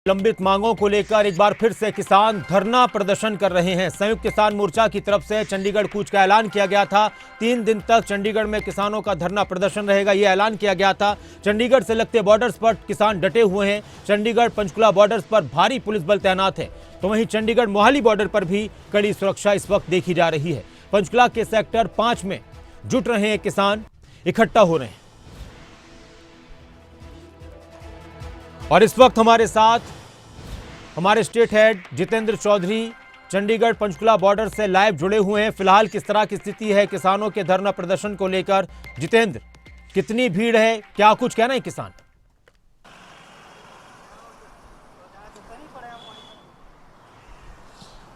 लंबित मांगों को लेकर एक बार फिर से किसान धरना प्रदर्शन कर रहे हैं। संयुक्त किसान मोर्चा की तरफ से चंडीगढ़ कूच का ऐलान किया गया था। 3 दिन तक चंडीगढ़ में किसानों का धरना प्रदर्शन रहेगा, यह ऐलान किया गया था। चंडीगढ़ से लगते बॉर्डर्स पर किसान डटे हुए हैं। चंडीगढ़ पंचकुला बॉर्डर्स पर भारी पुलिस बल तैनात है, तो वहीं चंडीगढ़ मोहाली बॉर्डर पर भी कड़ी सुरक्षा इस वक्त देखी जा रही है। पंचकुला के सेक्टर 5 में जुट रहे हैं किसान, इकट्ठा हो रहे हैं। और इस वक्त हमारे साथ हमारे state head Jitendra Chaudhary Chandigarh Panchkula border से लाइव जुड़े हुए हैं। फिलहाल किस तरह की स्थिति है किसानों के धरना प्रदर्शन को लेकर? जितेंद्र, कितनी भीड़ है, क्या कुछ कहना है किसान?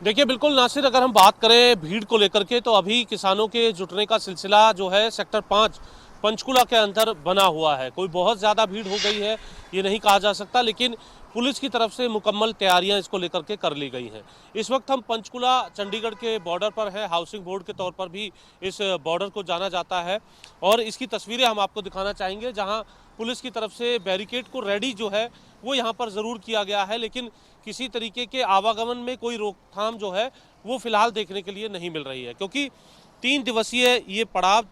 देखिए बिल्कुल नासिर, अगर हम बात करें भीड़ को लेकर के तो अभी किसानों के जुटने का सिलसिला जो है सेक्टर 5 पंचकुला के अंदर बना हुआ है। कोई बहुत ज़्यादा भीड़ हो गई है ये नहीं कहा जा सकता, लेकिन पुलिस की तरफ से मुकम्मल तैयारियां इसको लेकर के कर ली गई हैं। इस वक्त हम पंचकुला चंडीगढ़ के बॉर्डर पर हैं। हाउसिंग बोर्ड के तौर पर भी इस बॉर्डर को जाना जाता है और इसकी तस्वीरें हम आपको दिखाना चाहेंगे, जहां पुलिस की तरफ से बैरिकेड को रेडी जो है वो यहाँ पर ज़रूर किया गया है, लेकिन किसी तरीके के आवागमन में कोई रोकथाम जो है वो फिलहाल देखने के लिए नहीं मिल रही है, क्योंकि 3 दिवसीय ये पड़ाव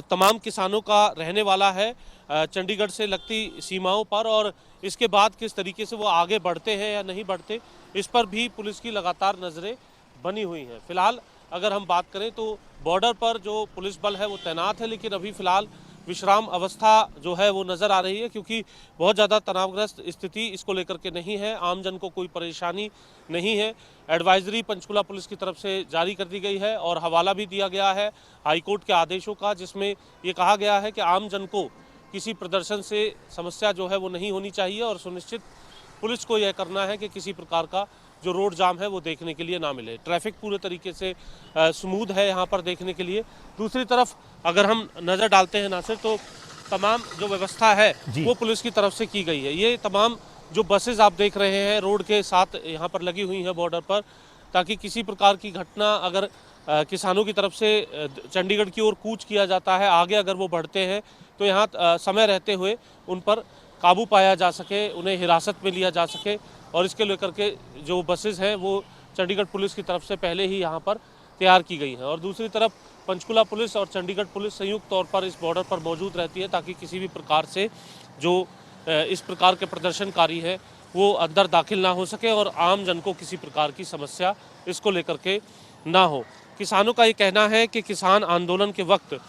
तमाम किसानों का रहने वाला है चंडीगढ़ से लगती सीमाओं पर, और इसके बाद किस तरीके से वो आगे बढ़ते हैं या नहीं बढ़ते, इस पर भी पुलिस की लगातार नज़रें बनी हुई हैं। फिलहाल अगर हम बात करें तो बॉर्डर पर जो पुलिस बल है वो तैनात है, लेकिन अभी फ़िलहाल विश्राम अवस्था जो है वो नज़र आ रही है, क्योंकि बहुत ज़्यादा तनावग्रस्त स्थिति इसको लेकर के नहीं है। आमजन को कोई परेशानी नहीं है। एडवाइजरी पंचकुला पुलिस की तरफ से जारी कर दी गई है और हवाला भी दिया गया है हाईकोर्ट के आदेशों का, जिसमें ये कहा गया है कि आमजन को किसी प्रदर्शन से समस्या जो है वो नहीं होनी चाहिए और सुनिश्चित पुलिस को यह करना है कि किसी प्रकार का जो रोड जाम है वो देखने के लिए ना मिले। ट्रैफिक पूरे तरीके से स्मूथ है यहाँ पर देखने के लिए। दूसरी तरफ अगर हम नज़र डालते हैं नासिर, तो तमाम जो व्यवस्था है वो पुलिस की तरफ से की गई है। ये तमाम जो बसेज आप देख रहे हैं रोड के साथ यहाँ पर लगी हुई हैं बॉर्डर पर, ताकि किसी प्रकार की घटना अगर किसानों की तरफ से चंडीगढ़ की ओर कूच किया जाता है, आगे अगर वो बढ़ते हैं तो यहाँ समय रहते हुए उन पर काबू पाया जा सके, उन्हें हिरासत में लिया जा सके, और इसके लेकर के जो बसेस हैं वो चंडीगढ़ पुलिस की तरफ से पहले ही यहाँ पर तैयार की गई हैं। और दूसरी तरफ पंचकुला पुलिस और चंडीगढ़ पुलिस संयुक्त तौर पर इस बॉर्डर पर मौजूद रहती है, ताकि किसी भी प्रकार से जो इस प्रकार के प्रदर्शनकारी हैं वो अंदर दाखिल ना हो सके और आम जन को किसी प्रकार की समस्या इसको लेकर के ना हो। किसानों का ये कहना है कि किसान आंदोलन के वक्त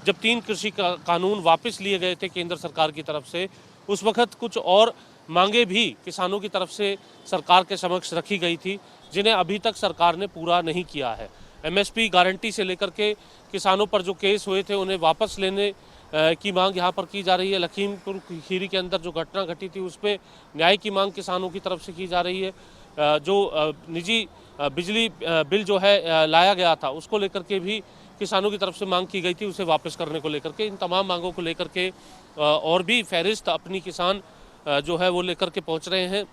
जब 3 कृषि कानून वापस लिए गए थे केंद्र सरकार की तरफ से, उस वक्त कुछ और मांगे भी किसानों की तरफ से सरकार के समक्ष रखी गई थी, जिन्हें अभी तक सरकार ने पूरा नहीं किया है। एमएसपी गारंटी से लेकर के किसानों पर जो केस हुए थे उन्हें वापस लेने की मांग यहाँ पर की जा रही है। लखीमपुर खीरी के अंदर जो घटना घटी थी उस पर न्याय की मांग किसानों की तरफ से की जा रही है। जो निजी बिजली बिल जो है लाया गया था उसको लेकर के भी किसानों की तरफ से मांग की गई थी, उसे वापस करने को लेकर के। इन तमाम मांगों को लेकर के और भी फहरिस्त अपनी किसान जो है वो लेकर के पहुंच रहे हैं।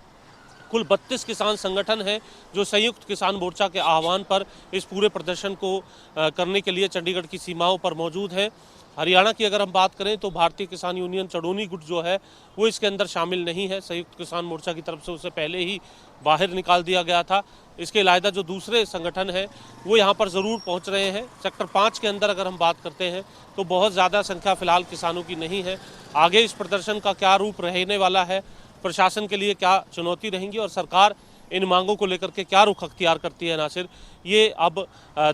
कुल 32 किसान संगठन हैं जो संयुक्त किसान मोर्चा के आह्वान पर इस पूरे प्रदर्शन को करने के लिए चंडीगढ़ की सीमाओं पर मौजूद हैं। हरियाणा की अगर हम बात करें तो भारतीय किसान यूनियन चड़ोनी गुट जो है वो इसके अंदर शामिल नहीं है। संयुक्त किसान मोर्चा की तरफ से उसे पहले ही बाहर निकाल दिया गया था। इसके अलावा जो दूसरे संगठन हैं वो यहाँ पर ज़रूर पहुँच रहे हैं। सेक्टर 5 के अंदर अगर हम बात करते हैं तो बहुत ज़्यादा संख्या फ़िलहाल किसानों की नहीं है। आगे इस प्रदर्शन का क्या रूप रहने वाला है, प्रशासन के लिए क्या चुनौती रहेंगी और सरकार इन मांगों को लेकर के क्या रुख अख्तियार करती है, नासिर, ये अब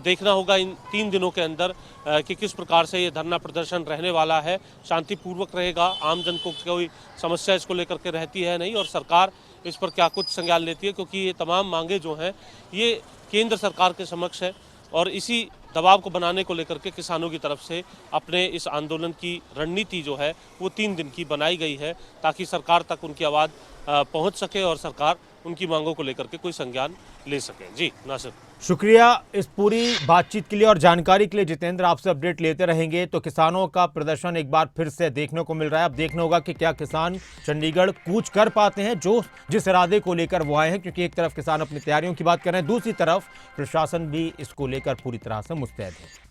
देखना होगा इन 3 दिनों के अंदर कि किस प्रकार से ये धरना प्रदर्शन रहने वाला है। शांतिपूर्वक रहेगा, आमजन को कोई समस्या इसको लेकर के रहती है नहीं, और सरकार इस पर क्या कुछ संज्ञान लेती है, क्योंकि ये तमाम मांगे जो हैं ये केंद्र सरकार के समक्ष है और इसी दबाव को बनाने को लेकर के किसानों की तरफ से अपने इस आंदोलन की रणनीति जो है वो 3 दिन की बनाई गई है, ताकि सरकार तक उनकी आवाज़ पहुंच सके और सरकार उनकी मांगों को लेकर के कोई संज्ञान ले सके। जी नासिर, शुक्रिया इस पूरी बातचीत के लिए और जानकारी के लिए जितेंद्र। आपसे अपडेट लेते रहेंगे। तो किसानों का प्रदर्शन एक बार फिर से देखने को मिल रहा है। अब देखना होगा कि क्या किसान चंडीगढ़ कूच कर पाते हैं जो जिस इरादे को लेकर वो आए हैं, क्योंकि एक तरफ किसान अपनी तैयारियों की बात कर रहे हैं, दूसरी तरफ प्रशासन भी इसको लेकर पूरी तरह से मुस्तैद है।